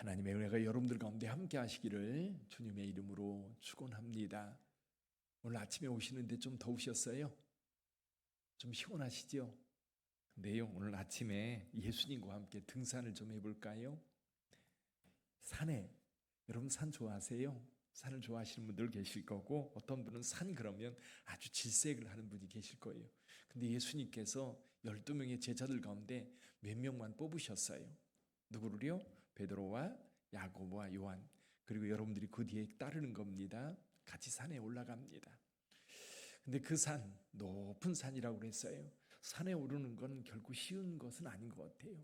하나님의 은혜가 여러분들 가운데 함께 하시기를 주님의 이름으로 축원합니다. 오늘 아침에 오시는데 좀 더우셨어요? 좀 시원하시죠? 근데요, 오늘 아침에 예수님과 함께 등산을 좀 해볼까요? 산에, 여러분 산 좋아하세요? 산을 좋아하시는 분들 계실 거고, 어떤 분은 산 그러면 아주 질색을 하는 분이 계실 거예요. 근데 예수님께서 12명의 제자들 가운데 몇 명만 뽑으셨어요. 누구를요? 베드로와 야고보와 요한, 그리고 여러분들이 그 뒤에 따르는 겁니다. 같이 산에 올라갑니다. 근데 그 산, 높은 산이라고 그랬어요. 산에 오르는 건 결코 쉬운 것은 아닌 것 같아요.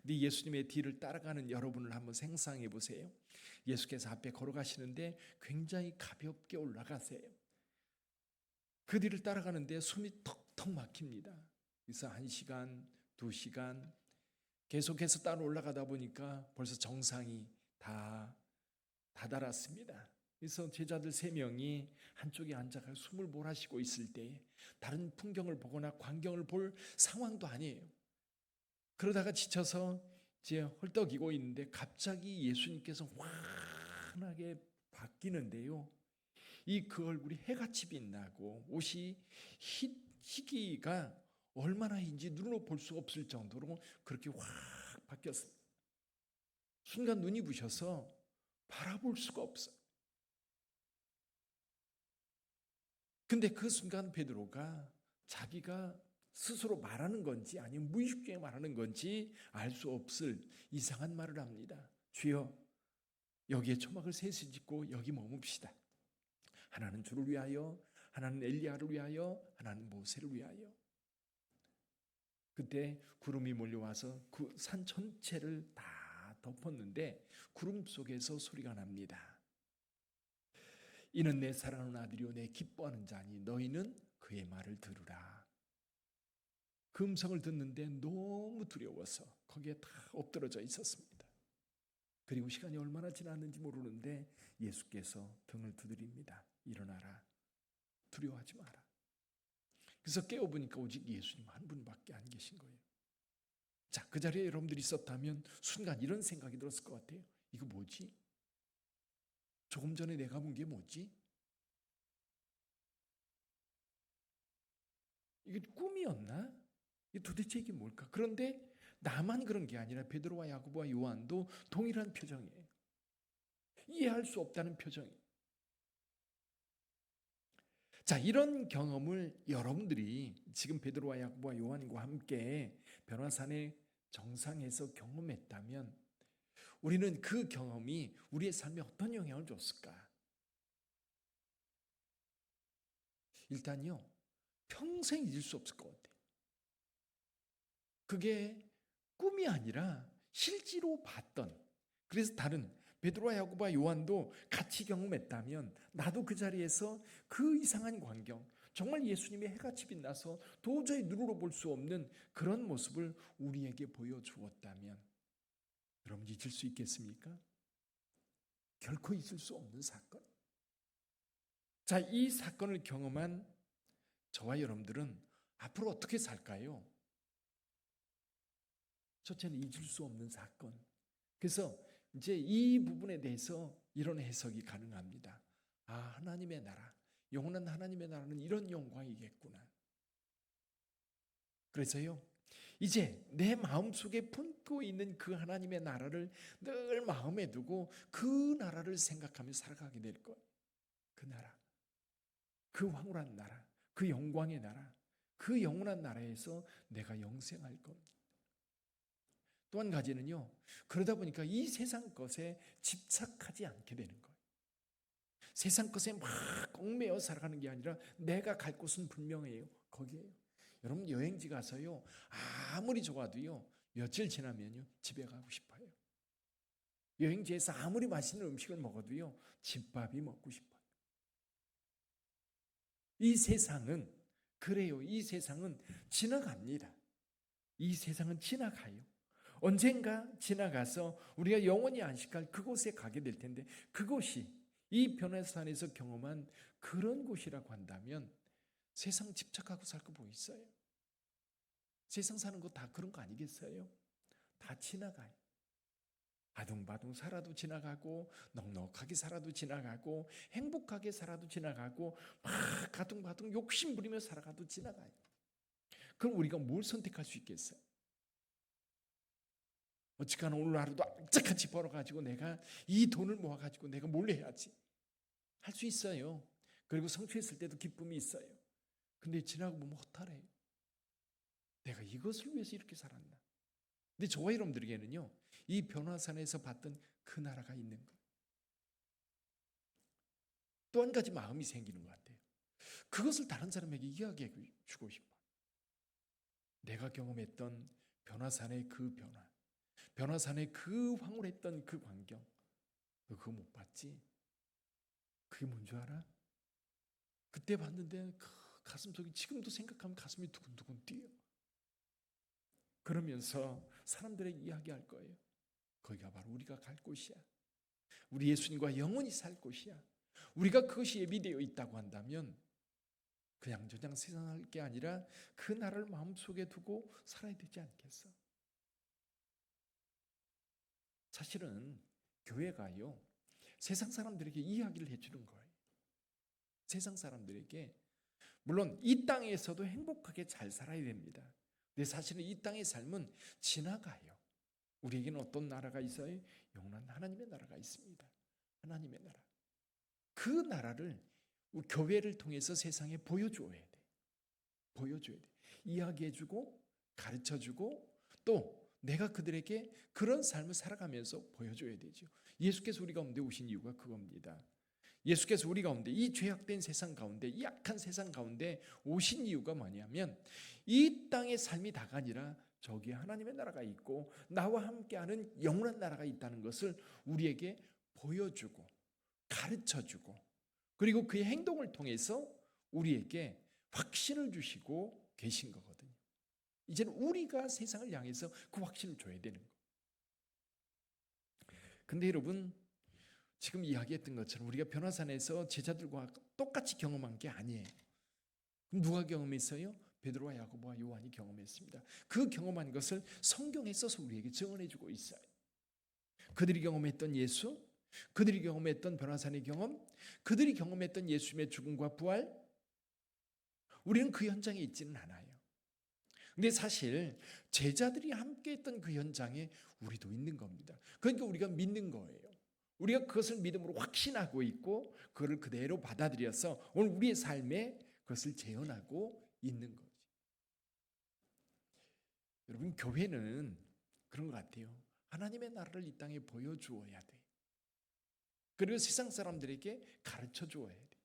근데 예수님의 뒤를 따라가는 여러분을 한번 생각해 보세요. 예수께서 앞에 걸어가시는데 굉장히 가볍게 올라가세요. 그 뒤를 따라가는데 숨이 턱턱 막힙니다. 그래서 1시간, 2시간 계속해서 따라 올라가다 보니까 벌써 정상이 다 다다랐습니다. 그래서 제자들 3명이 한쪽에 앉아서 숨을 몰아쉬고 있을 때 다른 풍경을 보거나 광경을 볼 상황도 아니에요. 그러다가 지쳐서 이제 헐떡이고 있는데 갑자기 예수님께서 환하게 바뀌는데요. 그 얼굴이 해같이 빛나고 옷이 희기가 얼마나 인지 눈으로 볼 수 없을 정도로 그렇게 확 바뀌었습니다. 순간 눈이 부셔서 바라볼 수가 없어요. 근데 그 순간 베드로가 자기가 스스로 말하는 건지 아니면 무의식 중에 말하는 건지 알 수 없을 이상한 말을 합니다. 주여, 여기에 초막을 셋을 짓고 여기 머뭅시다. 하나는 주를 위하여, 하나는 엘리야를 위하여, 하나는 모세를 위하여. 그때 구름이 몰려와서 그 산 전체를 다 덮었는데 구름 속에서 소리가 납니다. 이는 내 사랑하는 아들이요 내 기뻐하는 자니 너희는 그의 말을 들으라. 그 음성을 듣는데 너무 두려워서 거기에 다 엎드러져 있었습니다. 그리고 시간이 얼마나 지났는지 모르는데 예수께서 등을 두드립니다. 일어나라. 두려워하지 마라. 그래서 깨어보니까 오직 예수님 한 분밖에 안 계신 거예요. 자, 그 자리에 여러분들이 있었다면 순간 이런 생각이 들었을 것 같아요. 이거 뭐지? 조금 전에 내가 본 게 뭐지? 이게 꿈이었나? 도대체 이게 뭘까? 그런데 나만 그런 게 아니라 베드로와 야고보와 요한도 동일한 표정이에요. 이해할 수 없다는 표정이에요. 자, 이런 경험을 여러분들이 지금 베드로와 야고보와 요한과 함께 변화산의 정상에서 경험했다면 우리는 그 경험이 우리의 삶에 어떤 영향을 줬을까? 일단요, 평생 잊을 수 없을 것 같아요. 그게 꿈이 아니라 실제로 봤던, 그래서 다른 베드로와 야고보와 요한도 같이 경험했다면 나도 그 자리에서 그 이상한 광경, 정말 예수님의 해같이 빛나서 도저히 눈으로 볼 수 없는 그런 모습을 우리에게 보여주었다면 여러분 잊을 수 있겠습니까? 결코 잊을 수 없는 사건. 자, 이 사건을 경험한 저와 여러분들은 앞으로 어떻게 살까요? 첫째는 잊을 수 없는 사건. 그래서 이제 이 부분에 대해서 이런 해석이 가능합니다. 아, 하나님의 나라, 영원한 하나님의 나라는 이런 영광이겠구나. 그래서요, 이제 내 마음속에 품고 있는 그 하나님의 나라를 늘 마음에 두고 그 나라를 생각하며 살아가게 될 거예요. 그 나라, 그 황홀한 나라, 그 영광의 나라, 그 영원한 나라에서 내가 영생할 겁니다. 또 한 가지는요, 그러다 보니까 이 세상 것에 집착하지 않게 되는 거예요. 세상 것에 막 얽매여 살아가는 게 아니라 내가 갈 곳은 분명해요. 거기에요. 여러분 여행지 가서요, 아무리 좋아도요, 며칠 지나면요, 집에 가고 싶어요. 여행지에서 아무리 맛있는 음식을 먹어도요, 집밥이 먹고 싶어요. 이 세상은 그래요. 이 세상은 지나갑니다. 이 세상은 지나가요. 언젠가 지나가서 우리가 영원히 안식할 그곳에 가게 될 텐데 그곳이 이 변화산에서 경험한 그런 곳이라고 한다면 세상 집착하고 살 거 뭐 있어요? 세상 사는 거 다 그런 거 아니겠어요? 다 지나가요. 아둥바둥 살아도 지나가고, 넉넉하게 살아도 지나가고, 행복하게 살아도 지나가고, 막 가둥바둥 욕심 부리며 살아가도 지나가요. 그럼 우리가 뭘 선택할 수 있겠어요? 어찌가나 오늘 하루도 악착같이 벌어가지고 내가 이 돈을 모아가지고 내가 몰래 해야지 할 수 있어요. 그리고 성취했을 때도 기쁨이 있어요. 근데 지나고 보면 허탈해요. 내가 이것을 위해서 이렇게 살았나. 근데 저와 여러분들에게는요, 이 변화산에서 봤던 그 나라가 있는 거예요. 또 한 가지 마음이 생기는 것 같아요. 그것을 다른 사람에게 이야기해 주고 싶어요. 내가 경험했던 변화산의 그 변화, 변화산의 그 황홀했던 그 광경, 너 그거 못 봤지? 그게 뭔 줄 알아? 그때 봤는데 그 가슴속이 지금도 생각하면 가슴이 두근두근 뛰어. 그러면서 사람들에게 이야기할 거예요. 거기가 바로 우리가 갈 곳이야. 우리 예수님과 영원히 살 곳이야. 우리가 그것이 예비되어 있다고 한다면 그냥 저냥 세상할 게 아니라 그 나라를 마음속에 두고 살아야 되지 않겠어? 사실은 교회가요, 세상 사람들에게 이야기를 해주는 거예요. 세상 사람들에게 물론 이 땅에서도 행복하게 잘 살아야 됩니다. 근데 사실은 이 땅의 삶은 지나가요. 우리에게는 어떤 나라가 있어요? 영원한 하나님의 나라가 있습니다. 하나님의 나라. 그 나라를 교회를 통해서 세상에 보여줘야 돼. 보여줘야 돼. 이야기해주고 가르쳐주고 또 내가 그들에게 그런 삶을 살아가면서 보여줘야 되죠. 예수께서 우리 가운데 오신 이유가 그겁니다. 예수께서 우리 가운데 이 죄악된 세상 가운데 이 악한 세상 가운데 오신 이유가 뭐냐면 이 땅의 삶이 다가 아니라 저기 하나님의 나라가 있고 나와 함께하는 영원한 나라가 있다는 것을 우리에게 보여주고 가르쳐주고 그리고 그의 행동을 통해서 우리에게 확신을 주시고 계신 거거든요. 이제는 우리가 세상을 향해서 그 확신을 줘야 되는 거예요. 근데 여러분 지금 이야기했던 것처럼 우리가 변화산에서 제자들과 똑같이 경험한 게 아니에요. 그럼 누가 경험했어요? 베드로와 야고보와 요한이 경험했습니다. 그 경험한 것을 성경에 써서 우리에게 증언해주고 있어요. 그들이 경험했던 예수, 그들이 경험했던 변화산의 경험, 그들이 경험했던 예수님의 죽음과 부활, 우리는 그 현장에 있지는 않아요. 근데 사실 제자들이 함께 했던 그 현장에 우리도 있는 겁니다. 그러니까 우리가 믿는 거예요. 우리가 그것을 믿음으로 확신하고 있고 그것을 그대로 받아들여서 오늘 우리의 삶에 그것을 재현하고 있는 거죠. 여러분 교회는 그런 것 같아요. 하나님의 나라를 이 땅에 보여주어야 돼. 그리고 세상 사람들에게 가르쳐 주어야 돼.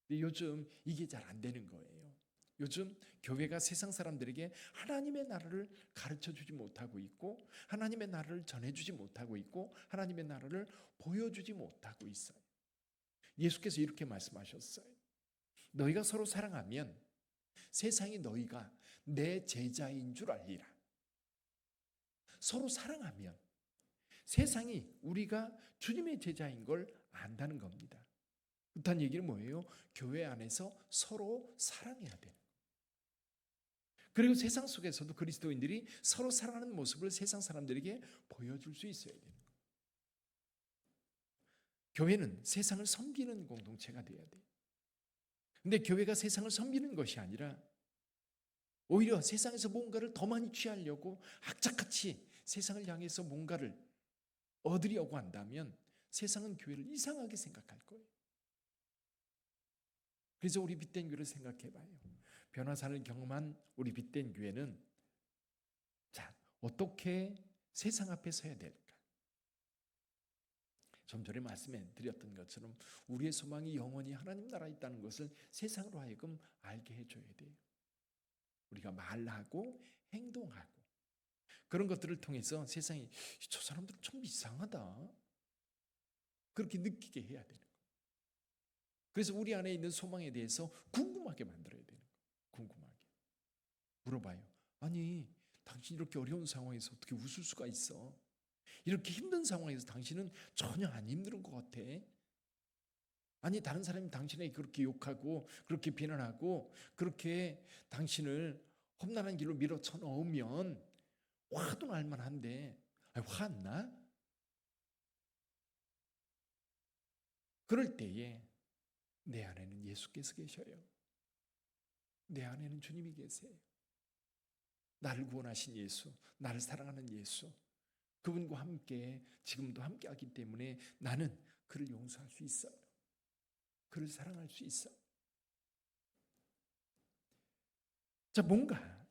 근데 요즘 이게 잘 안 되는 거예요. 요즘 교회가 세상 사람들에게 하나님의 나라를 가르쳐 주지 못하고 있고 하나님의 나라를 전해주지 못하고 있고 하나님의 나라를 보여주지 못하고 있어요. 예수께서 이렇게 말씀하셨어요. 너희가 서로 사랑하면 세상이 너희가 내 제자인 줄 알리라. 서로 사랑하면 세상이 우리가 주님의 제자인 걸 안다는 겁니다. 그렇다는 얘기는 뭐예요? 교회 안에서 서로 사랑해야 돼요. 그리고 세상 속에서도 그리스도인들이 서로 사랑하는 모습을 세상 사람들에게 보여줄 수 있어야 돼요. 교회는 세상을 섬기는 공동체가 돼야 돼요. 근데 교회가 세상을 섬기는 것이 아니라 오히려 세상에서 뭔가를 더 많이 취하려고 악착같이 세상을 향해서 뭔가를 얻으려고 한다면 세상은 교회를 이상하게 생각할 거예요. 그래서 우리 빛된 교회를 생각해 봐요. 변화산을 경험한 우리 빛된 교회는 자, 어떻게 세상 앞에 서야 될까? 좀 전에 말씀해 드렸던 것처럼 우리의 소망이 영원히 하나님 나라에 있다는 것을 세상으로 하여금 알게 해줘야 돼요. 우리가 말하고 행동하고 그런 것들을 통해서 세상이 저 사람들은 좀 이상하다 그렇게 느끼게 해야 되는 거예요. 그래서 우리 안에 있는 소망에 대해서 궁금하게 만들어야 되는 거예요. 궁금하게 물어봐요. 아니 당신 이렇게 어려운 상황에서 어떻게 웃을 수가 있어? 이렇게 힘든 상황에서 당신은 전혀 안 힘든 것 같아. 아니 다른 사람이 당신에게 그렇게 욕하고 그렇게 비난하고 그렇게 당신을 험난한 길로 밀어쳐 넣으면 화도 날 만한데 화 안 나? 그럴 때에 내 안에는 예수께서 계셔요. 내 안에는 주님이 계세요. 나를 구원하신 예수, 나를 사랑하는 예수, 그분과 함께 지금도 함께하기 때문에 나는 그를 용서할 수 있어요. 그를 사랑할 수 있어요. 자, 뭔가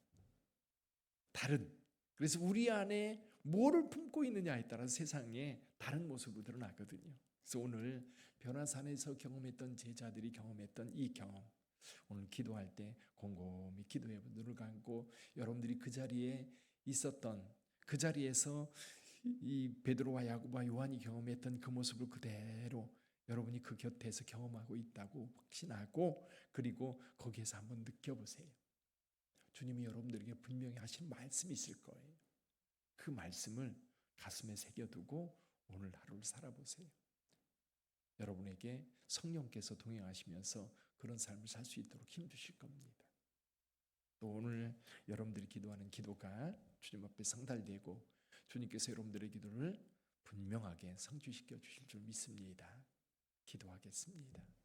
다른, 그래서 우리 안에 뭐를 품고 있느냐에 따라서 세상에 다른 모습으로 드러나거든요. 그래서 오늘 변화산에서 경험했던 제자들이 경험했던 이 경험, 오늘 기도할 때 곰곰이 기도해 눈을 감고 여러분들이 그 자리에 있었던, 그 자리에서 이 베드로와 야고보와 요한이 경험했던 그 모습을 그대로 여러분이 그 곁에서 경험하고 있다고 확신하고, 그리고 거기에서 한번 느껴보세요. 주님이 여러분들에게 분명히 하신 말씀이 있을 거예요. 그 말씀을 가슴에 새겨두고 오늘 하루를 살아보세요. 여러분에게 성령께서 동행하시면서 그런 삶을 살 수 있도록 힘주실 겁니다. 또 오늘 여러분들이 기도하는 기도가 주님 앞에 상달되고 주님께서 여러분들의 기도를 분명하게 성취시켜 주실 줄 믿습니다. 기도하겠습니다.